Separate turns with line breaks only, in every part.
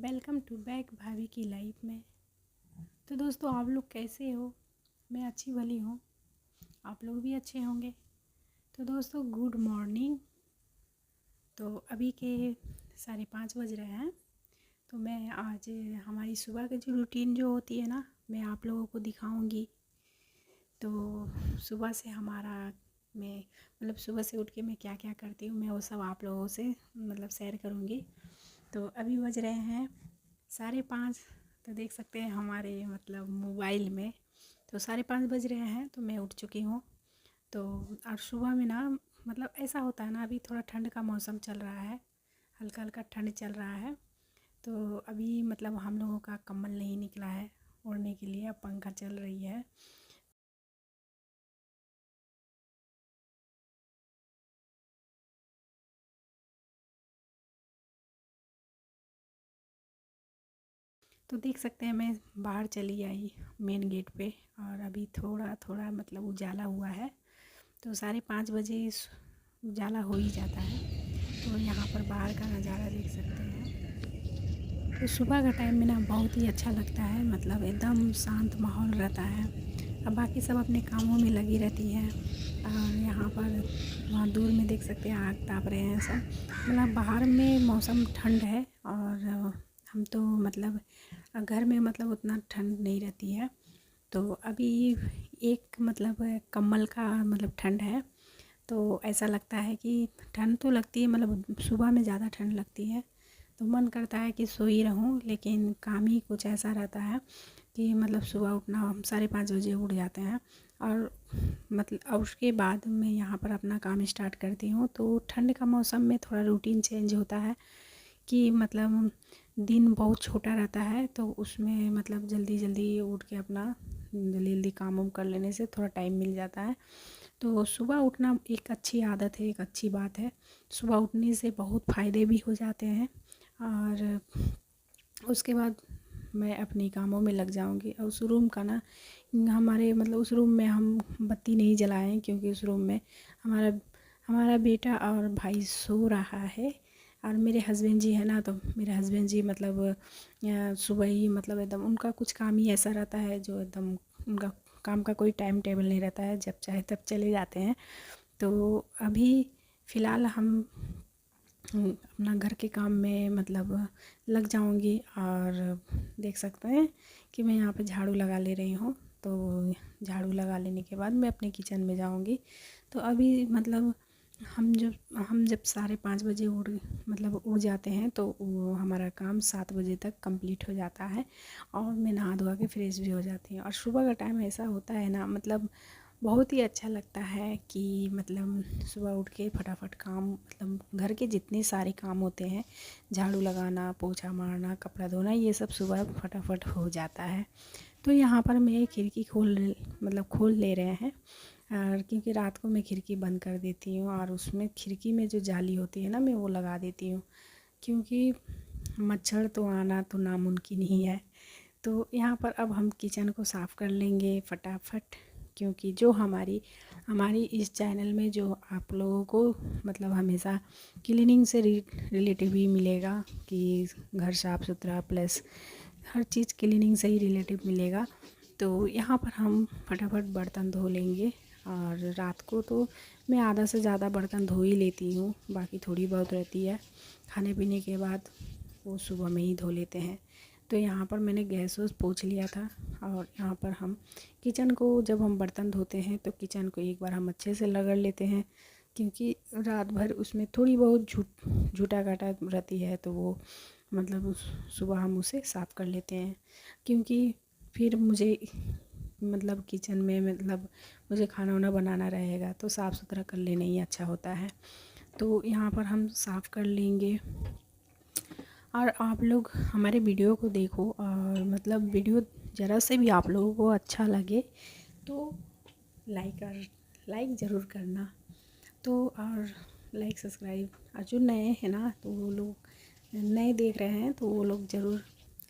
Welcome to back भाभी की life में। तो दोस्तों, आप लोग कैसे हो? मैं अच्छी भली हूँ, आप लोग भी अच्छे होंगे। तो दोस्तों, गुड मॉर्निंग। तो अभी के 5:30 बज रहे हैं। तो मैं आज हमारी सुबह की जो रूटीन जो होती है ना, मैं आप लोगों को दिखाऊंगी। तो सुबह से हमारा मैं सुबह से उठ के मैं क्या क्या करती हूँ, मैं वो सब आप लोगों से शेयर करूँगी। तो अभी बज रहे हैं 5:30। तो देख सकते हैं हमारे मोबाइल में तो 5:30 बज रहे हैं। तो मैं उठ चुकी हूँ। तो और सुबह में ना ऐसा होता है ना, अभी थोड़ा ठंड का मौसम चल रहा है, हल्का हल्का ठंड चल रहा है। तो अभी हम लोगों का कंबल नहीं निकला है ओढ़ने के लिए, अब पंखा चल रही है। तो देख सकते हैं मैं बाहर चली आई मेन गेट पे, और अभी थोड़ा थोड़ा उजाला हुआ है। तो 5:30 बजे उजाला हो ही जाता है। तो यहाँ पर बाहर का नज़ारा देख सकते हैं। तो सुबह का टाइम में ना बहुत ही अच्छा लगता है, एकदम शांत माहौल रहता है। अब बाकी सब अपने कामों में लगी रहती है, और यहाँ पर वहाँ दूर में देख सकते हैं आग ताप रहे हैं सब। बाहर में मौसम ठंड है, और हम तो घर में उतना ठंड नहीं रहती है। तो अभी एक कम्बल का ठंड है। तो ऐसा लगता है कि ठंड तो लगती है, सुबह में ज़्यादा ठंड लगती है। तो मन करता है कि सो ही रहूं, लेकिन काम ही कुछ ऐसा रहता है कि सुबह उठना, हम 5:30 बजे उठ जाते हैं। और और उसके बाद मैं यहाँ पर अपना काम स्टार्ट करती हूँ। तो ठंड का मौसम में थोड़ा रूटीन चेंज होता है कि दिन बहुत छोटा रहता है। तो उसमें जल्दी जल्दी उठ के अपना जल्दी जल्दी काम वाम कर लेने से थोड़ा टाइम मिल जाता है। तो सुबह उठना एक अच्छी आदत है, एक अच्छी बात है। सुबह उठने से बहुत फ़ायदे भी हो जाते हैं, और उसके बाद मैं अपने कामों में लग जाऊंगी। और उस रूम का ना, हमारे उस रूम में हम बत्ती नहीं जलाएं, क्योंकि उस रूम में हमारा हमारा बेटा और भाई सो रहा है। और मेरे हस्बैंड जी है ना, तो मेरे हस्बैंड जी सुबह ही एकदम उनका कुछ काम ही ऐसा रहता है, जो एकदम उनका काम का कोई टाइम टेबल नहीं रहता है, जब चाहे तब चले जाते हैं। तो अभी फ़िलहाल हम अपना घर के काम में लग जाऊंगी। और देख सकते हैं कि मैं यहाँ पे झाड़ू लगा ले रही हूँ। तो झाड़ू लगा लेने के बाद मैं अपने किचन में जाऊंगी। तो अभी हम जब 5:30 बजे उड़ जाते हैं, तो वो हमारा काम 7 बजे तक कंप्लीट हो जाता है, और मैं नहा धोआ के फ्रेश भी हो जाती हूँ। और सुबह का टाइम ऐसा होता है ना, बहुत ही अच्छा लगता है कि सुबह उठ के फटाफट काम, घर के जितने सारे काम होते हैं, झाड़ू लगाना, पोछा मारना, कपड़ा धोना, ये सब सुबह फटाफट हो जाता है। तो यहाँ पर मैं खिड़की खोल ले रहे हैं, और क्योंकि रात को मैं खिड़की बंद कर देती हूँ, और उसमें खिड़की में जो जाली होती है ना, मैं वो लगा देती हूँ, क्योंकि मच्छर तो आना तो नामुमकिन ही है। तो यहाँ पर अब हम किचन को साफ़ कर लेंगे फटाफट, क्योंकि जो हमारी इस चैनल में जो आप लोगों को हमेशा क्लीनिंग से रिलेटिव ही मिलेगा, कि घर साफ़ सुथरा प्लस हर चीज़ क्लीनिंग से ही रिलेटिव मिलेगा। तो यहाँ पर हम फटाफट बर्तन धो लेंगे। और रात को तो मैं आधा से ज़्यादा बर्तन धो ही लेती हूँ, बाकी थोड़ी बहुत रहती है खाने पीने के बाद, वो सुबह में ही धो लेते हैं। तो यहाँ पर मैंने गैस वैस पोंछ लिया था। और यहाँ पर हम किचन को, जब हम बर्तन धोते हैं तो किचन को एक बार हम अच्छे से रगड़ लेते हैं, क्योंकि रात भर उसमें थोड़ी बहुत झूठा काटा रहती है, तो वो सुबह हम उसे साफ़ कर लेते हैं। क्योंकि फिर मुझे किचन में मुझे खाना वाना बनाना रहेगा, तो साफ़ सुथरा कर लेना ही अच्छा होता है। तो यहाँ पर हम साफ़ कर लेंगे। और आप लोग हमारे वीडियो को देखो, और वीडियो ज़रा से भी आप लोगों को अच्छा लगे तो लाइक ज़रूर करना। तो और लाइक सब्सक्राइब, और जो नए हैं ना, तो वो लोग नए देख रहे हैं तो वो लोग ज़रूर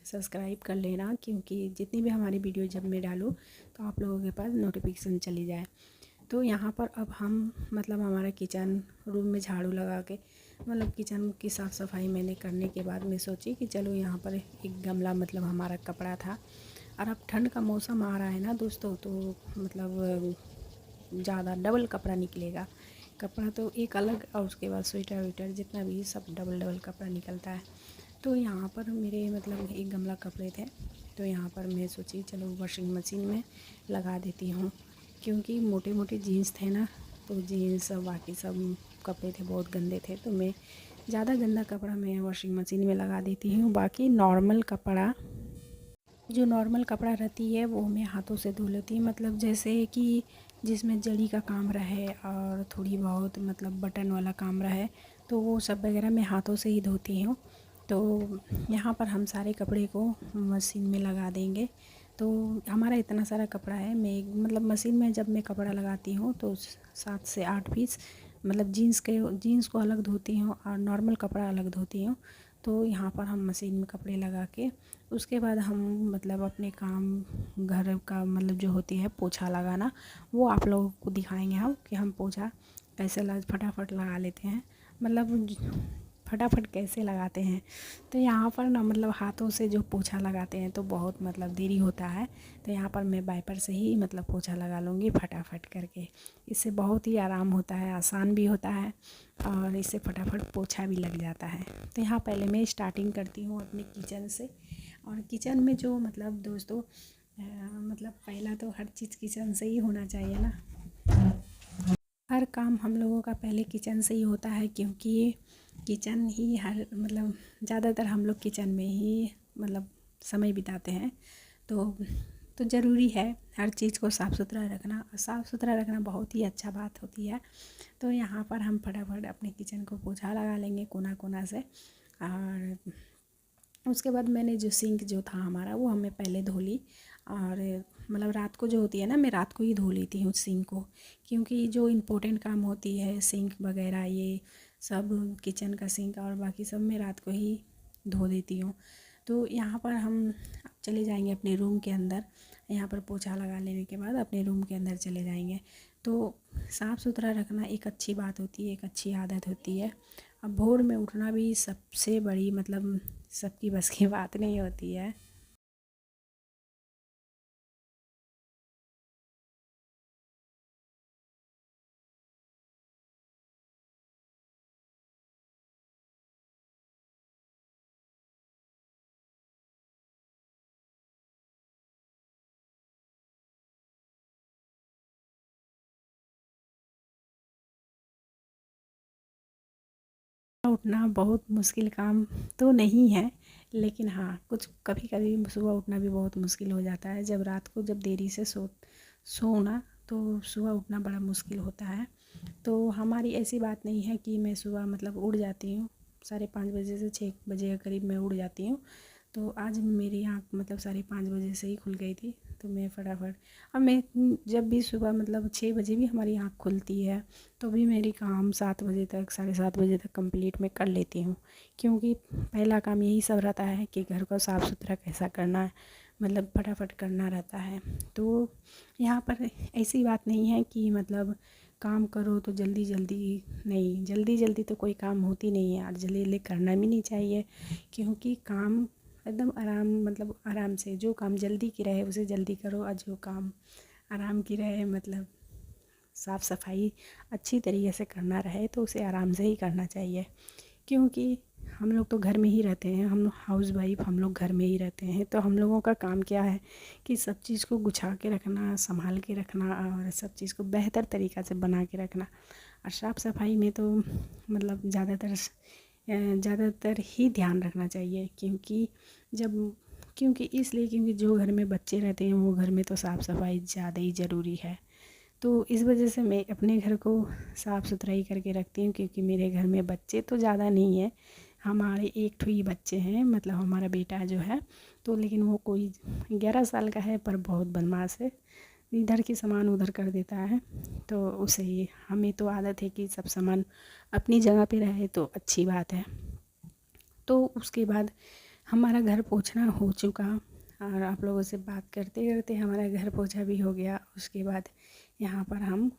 सब्सक्राइब कर लेना, क्योंकि जितनी भी हमारी वीडियो जब मैं डालूँ तो आप लोगों के पास नोटिफिकेशन चली जाए। तो यहाँ पर अब हम हमारा किचन रूम में झाड़ू लगा के मतलब किचन की साफ़ सफाई मैंने करने के बाद मैं सोची कि चलो यहाँ पर एक गमला मतलब हमारा कपड़ा था। और अब ठंड का मौसम आ रहा है ना दोस्तों, तो मतलब ज़्यादा डबल कपड़ा निकलेगा। कपड़ा तो एक अलग, और उसके बाद स्वेटर वेटर जितना भी सब डबल डबल कपड़ा निकलता है। तो यहाँ पर मेरे मतलब एक गमला कपड़े थे, तो यहाँ पर मैं सोची चलो वॉशिंग मशीन में लगा देती हूँ, क्योंकि मोटे मोटे जीन्स थे ना, तो जीन्स बाकी सब कपड़े थे बहुत गंदे थे, तो मैं ज़्यादा गंदा कपड़ा मैं वॉशिंग मशीन में लगा देती हूँ। बाकी नॉर्मल कपड़ा, जो नॉर्मल कपड़ा रहती है वो मैं हाथों से धो लेती हूँ। मतलब जैसे कि जिसमें जड़ी का काम रहे और थोड़ी बहुत मतलब बटन वाला काम रहे, तो वो सब वगैरह मैं हाथों से ही धोती हूँ। तो यहाँ पर हम सारे कपड़े को मशीन में लगा देंगे। तो हमारा इतना सारा कपड़ा है, मैं मतलब मशीन में जब मैं कपड़ा लगाती हूँ तो 7 से 8 पीस मतलब जीन्स को अलग धोती हूँ और नॉर्मल कपड़ा अलग धोती हूँ। तो यहाँ पर हम मशीन में कपड़े लगा के उसके बाद हम मतलब अपने काम घर का मतलब जो होती है पोछा लगाना, वो आप लोगों को दिखाएंगे हम कि हम पोछा कैसे फटाफट लगा लेते हैं, मतलब फटाफट कैसे लगाते हैं। तो यहाँ पर ना मतलब हाथों से जो पोछा लगाते हैं तो बहुत मतलब देरी होता है, तो यहाँ पर मैं वाइपर से ही मतलब पोछा लगा लूँगी फटाफट करके। इससे बहुत ही आराम होता है, आसान भी होता है और इससे फटाफट पोछा भी लग जाता है। तो यहाँ पहले मैं स्टार्टिंग करती हूँ अपने किचन से। और किचन में जो मतलब दोस्तों मतलब पहला तो हर चीज़ किचन से ही होना चाहिए ना, हर काम हम लोगों का पहले किचन से ही होता है, क्योंकि किचन ही हर मतलब ज़्यादातर हम लोग किचन में ही मतलब समय बिताते हैं। तो ज़रूरी है हर चीज़ को साफ़ सुथरा रखना, साफ़ सुथरा रखना बहुत ही अच्छा बात होती है। तो यहाँ पर हम फटाफट अपने किचन को पोछा लगा लेंगे कोना कोना से। और उसके बाद मैंने जो सिंक जो था हमारा वो हमें पहले धो ली, और मतलब रात को जो होती है ना, मैं रात को ही धो लेती हूँ सिंक को, क्योंकि जो इम्पोर्टेंट काम होती है सिंक वगैरह ये सब, किचन का सिंक और बाकी सब मैं रात को ही धो देती हूँ। तो यहाँ पर हम चले जाएंगे अपने रूम के अंदर। यहाँ पर पोछा लगा लेने के बाद अपने रूम के अंदर चले जाएंगे। तो साफ़ सुथरा रखना एक अच्छी बात होती है, एक अच्छी आदत होती है। अब भोर में उठना भी सबसे बड़ी मतलब सबकी बस की बात नहीं होती है। उठना बहुत मुश्किल काम तो नहीं है, लेकिन हाँ कुछ कभी कभी सुबह उठना भी बहुत मुश्किल हो जाता है। जब रात को जब देरी से सोना तो सुबह उठना बड़ा मुश्किल होता है। तो हमारी ऐसी बात नहीं है कि मैं सुबह मतलब उठ जाती हूँ, 5:30 बजे से 6 बजे के करीब मैं उठ जाती हूँ। तो आज मेरी आँख मतलब 5:30 बजे से ही खुल गई थी, तो मैं फटाफट, अब मैं जब भी सुबह मतलब 6 बजे भी हमारी आँख खुलती है तो भी मेरी काम 7 बजे तक 7:30 बजे तक कंप्लीट मैं कर लेती हूँ। क्योंकि पहला काम यही सब रहता है कि घर को साफ़ सुथरा कैसा करना है, मतलब फटाफट करना रहता है। तो यहाँ पर ऐसी बात नहीं है कि मतलब काम करो तो जल्दी जल्दी, नहीं, जल्दी जल्दी तो कोई काम होती नहीं है और जल्दी जल्दी करना भी नहीं चाहिए। क्योंकि काम एकदम आराम मतलब आराम से, जो काम जल्दी की रहे उसे जल्दी करो, और जो काम आराम की रहे मतलब साफ़ सफाई अच्छी तरीके से करना रहे तो उसे आराम से ही करना चाहिए। क्योंकि हम लोग तो घर में ही रहते हैं, हम हाउस वाइफ हम लोग घर में ही रहते हैं, तो हम लोगों का काम क्या है कि सब चीज़ को गुछा के रखना, संभाल के रखना और सब चीज़ को बेहतर तरीक़ा से बना के रखना। और साफ़ सफाई में तो मतलब ज़्यादातर ही ध्यान रखना चाहिए। क्योंकि जो घर में बच्चे रहते हैं वो घर में तो साफ़ सफाई ज़्यादा ही ज़रूरी है। तो इस वजह से मैं अपने घर को साफ़ सुथरा ही करके रखती हूँ, क्योंकि मेरे घर में बच्चे तो ज़्यादा नहीं है, हमारे एक ठो ही बच्चे हैं, मतलब हमारा बेटा जो है तो, लेकिन वो कोई 11 साल का है पर बहुत बदमाश है, इधर की सामान उधर कर देता है। तो उसे हमें तो आदत है कि सब सामान अपनी जगह पे रहे तो अच्छी बात है। तो उसके बाद हमारा घर पोछना हो चुका, और आप लोगों से बात करते करते हमारा घर पोछा भी हो गया। उसके बाद यहाँ पर हम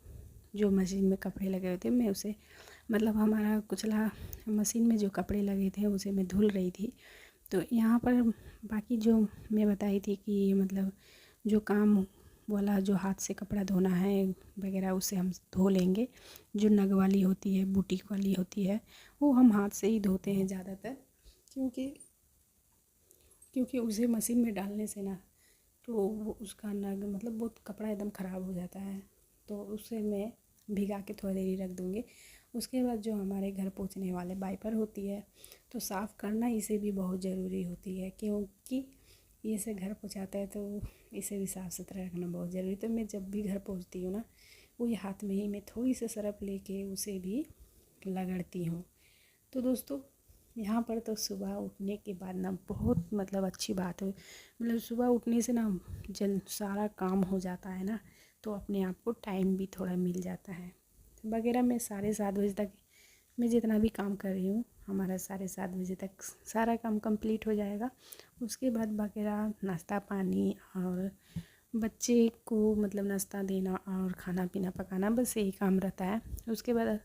जो मशीन में कपड़े लगे हुए थे मैं उसे मतलब हमारा कुचला मशीन में जो कपड़े लगे थे उसे मैं धुल रही थी। तो यहाँ पर बाकी जो मैं बताई थी कि मतलब जो काम वाला जो हाथ से कपड़ा धोना है वगैरह उसे हम धो लेंगे। जो नग वाली होती है, बुटीक वाली होती है, वो हम हाथ से ही धोते हैं ज़्यादातर, क्योंकि उसे मशीन में डालने से ना तो वो उसका नग मतलब वो कपड़ा एकदम ख़राब हो जाता है। तो उसे मैं भिगा के थोड़ी देर रख दूँगी। उसके बाद जो हमारे घर पोंछने वाले वाइपर होती है तो साफ़ करना इसे भी बहुत ज़रूरी होती है, क्योंकि इसे घर पोंछाता है तो इसे भी साफ़ सुथरा रखना बहुत ज़रूरी। तो मैं जब भी घर पोंछती हूँ ना, वही हाथ में ही मैं थोड़ी सी सरफ लेके उसे भी रगड़ती हूँ। तो दोस्तों यहाँ पर तो सुबह उठने के बाद ना बहुत मतलब अच्छी बात है, मतलब सुबह उठने से ना जन सारा काम हो जाता है ना, तो अपने आप को टाइम भी थोड़ा मिल जाता है वगैरह। मैं 7:30 बजे तक मैं जितना भी काम कर रही हूँ, हमारा 7:30 बजे तक सारा काम कंप्लीट हो जाएगा। उसके बाद वगैरह नाश्ता पानी और बच्चे को मतलब नाश्ता देना और खाना पीना पकाना, बस यही काम रहता है। उसके बाद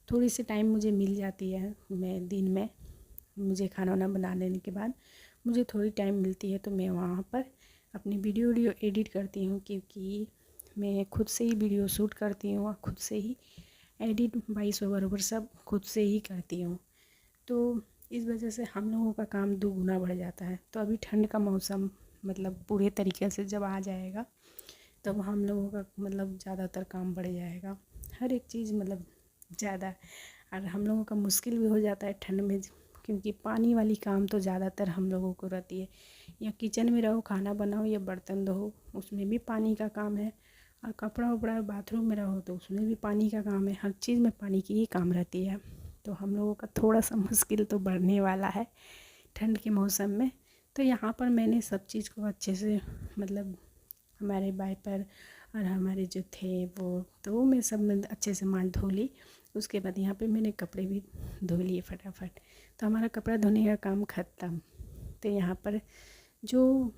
थोड़ी सी टाइम मुझे मिल जाती है, मैं दिन में मुझे खाना वाना बना लेने के बाद मुझे थोड़ी टाइम मिलती है तो मैं वहाँ पर अपनी वीडियो एडिट करती हूँ, क्योंकि मैं खुद से ही वीडियो शूट करती हूँ और खुद से ही एडिट वॉइस ओवर सब खुद से ही करती हूँ। तो इस वजह से हम लोगों का काम दुगुना बढ़ जाता है। तो अभी ठंड का मौसम मतलब पूरे तरीके से जब आ जाएगा तब हम लोगों का मतलब ज़्यादातर काम बढ़ जाएगा, हर एक चीज़ मतलब ज़्यादा। और हम लोगों का मुश्किल भी हो जाता है ठंड में, क्योंकि पानी वाली काम तो ज़्यादातर हम लोगों को रहती है। या किचन में रहो, खाना बनाओ या बर्तन धो, उसमें भी पानी का काम है। और कपड़ा उपड़ा बाथरूम में रहो तो उसमें भी पानी का काम है। हर चीज़ में पानी की ही काम रहती है। तो हम लोगों का थोड़ा सा मुश्किल तो बढ़ने वाला है ठंड के मौसम में। तो यहाँ पर मैंने सब चीज़ को अच्छे से मतलब हमारे वाइपर और हमारे जो थे वो मैं सब में अच्छे से मार धो ली। उसके बाद यहाँ पे मैंने कपड़े भी धो लिए फटाफट। तो हमारा कपड़ा धोने का काम ख़त्म। तो यहाँ पर जो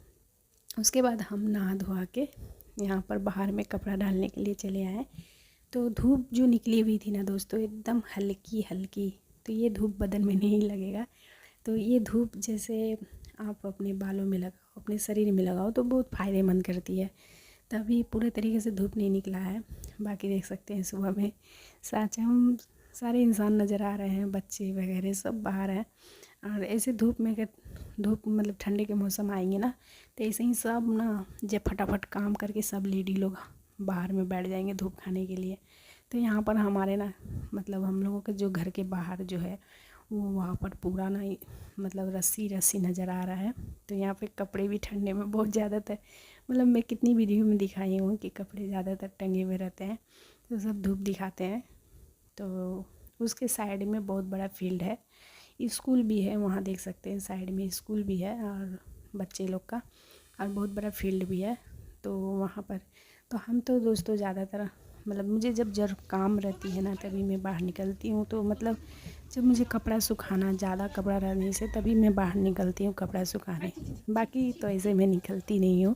उसके बाद हम नहा धोआ के यहाँ पर बाहर में कपड़ा डालने के लिए चले आए। तो धूप जो निकली हुई थी ना दोस्तों, एकदम हल्की हल्की, तो ये धूप बदन में नहीं लगेगा। तो ये धूप जैसे आप अपने बालों में लगाओ, अपने शरीर में लगाओ तो बहुत फ़ायदेमंद करती है। तभी पूरे तरीके से धूप नहीं निकला है। बाकी देख सकते हैं सुबह में हम सारे इंसान नज़र आ रहे हैं, बच्चे वगैरह सब बाहर हैं। और ऐसे धूप में धूप मतलब ठंडे के मौसम आएंगे ना, तो ऐसे ही सब ना जब फटाफट काम करके सब लेडी लोग बाहर में बैठ जाएंगे धूप खाने के लिए। तो यहाँ पर हमारे ना मतलब हम लोगों के जो घर के बाहर जो है वो वहाँ पर पूरा ना मतलब रस्सी रस्सी नज़र आ रहा है। तो यहाँ पे कपड़े भी ठंडे में बहुत ज़्यादातर मतलब मैं कितनी वीडियो में दिखाई हूँ कि कपड़े ज़्यादातर टंगे हुए रहते हैं, तो सब धूप दिखाते हैं। तो उसके साइड में बहुत बड़ा फील्ड है, स्कूल भी है, वहाँ देख सकते हैं साइड में स्कूल भी है और बच्चे लोग का, और बहुत बड़ा फील्ड भी है। तो वहाँ पर तो हम तो दोस्तों ज़्यादातर मतलब मुझे जब काम रहती है ना तभी मैं बाहर निकलती हूँ। तो मतलब जब मुझे कपड़ा सुखाना, ज़्यादा कपड़ा रहने से तभी मैं बाहर निकलती हूँ कपड़ा सुखाने, बाकी तो ऐसे मैं निकलती नहीं हूँ।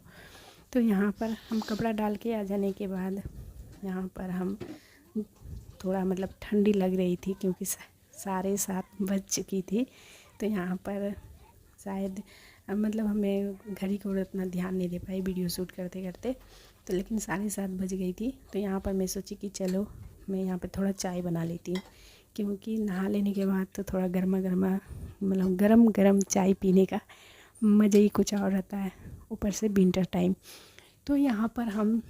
तो यहाँ पर हम कपड़ा डाल के आ जाने के बाद यहाँ पर हम थोड़ा मतलब ठंडी लग रही थी, क्योंकि 7:30 बज चुकी थी। तो यहाँ पर शायद मतलब हमें घड़ी को उतना ध्यान नहीं दे पाई वीडियो शूट करते करते, तो लेकिन 7:30 बज गई थी। तो यहाँ पर मैं सोची कि चलो मैं यहाँ पे थोड़ा चाय बना लेती हूँ, क्योंकि नहा लेने के बाद तो थोड़ा गर्मा गर्मा मतलब गरम गरम चाय पीने का मज़ा ही कुछ और रहता है, ऊपर से विंटर टाइम। तो यहाँ पर हम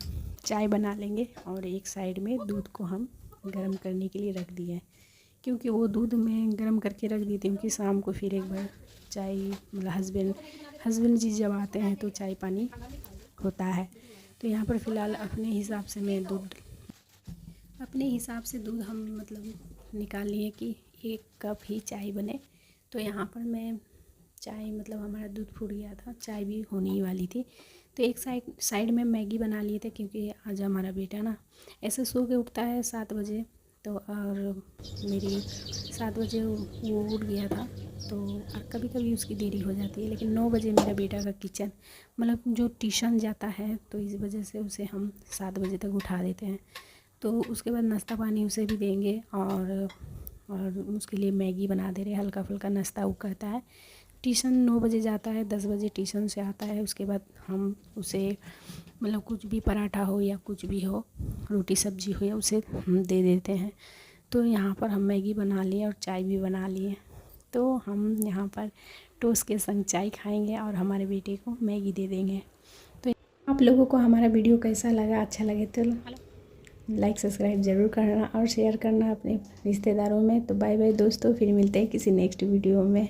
चाय बना लेंगे और एक साइड में दूध को हम गर्म करने के लिए रख दिए, क्योंकि वो दूध मैं गर्म करके रख दी थी क्योंकि शाम को फिर एक बार चाय मतलब हस्बैंड जी जब आते हैं तो चाय पानी होता है। तो यहाँ पर फ़िलहाल अपने हिसाब से दूध हम मतलब निकाल लिए कि 1 कप ही चाय बने। तो यहाँ पर मैं चाय मतलब हमारा दूध फूट गया था, चाय भी होने ही वाली थी। तो एक साइड में मैगी बना लिए थे, क्योंकि आज हमारा बेटा ना ऐसे सो के उठता है 7 बजे। तो और मेरी 7 बजे वो उठ गया था, तो और कभी कभी उसकी देरी हो जाती है, लेकिन 9 बजे मेरा बेटा का किचन मतलब जो ट्यूशन जाता है, तो इस वजह से उसे हम 7 बजे तक उठा देते हैं। तो उसके बाद नाश्ता पानी उसे भी देंगे और और उसके लिए मैगी बना दे रहे हैं, हल्का फुल्का नाश्ता वो करता है। ट्यूशन 9 बजे जाता है, 10 बजे ट्यूशन से आता है। उसके बाद हम उसे मतलब कुछ भी पराठा हो या कुछ भी हो, रोटी सब्जी हो, या उसे हम दे देते हैं। तो यहाँ पर हम मैगी बना लिए और चाय भी बना लिए। तो हम यहाँ पर टोस्ट के संग चाय खाएंगे और हमारे बेटे को मैगी दे देंगे। तो आप लोगों को हमारा वीडियो कैसा लगा, अच्छा लगे तो लाइक सब्सक्राइब ज़रूर करना और शेयर करना अपने रिश्तेदारों में। तो बाय बाय दोस्तों, फिर मिलते हैं किसी नेक्स्ट वीडियो में।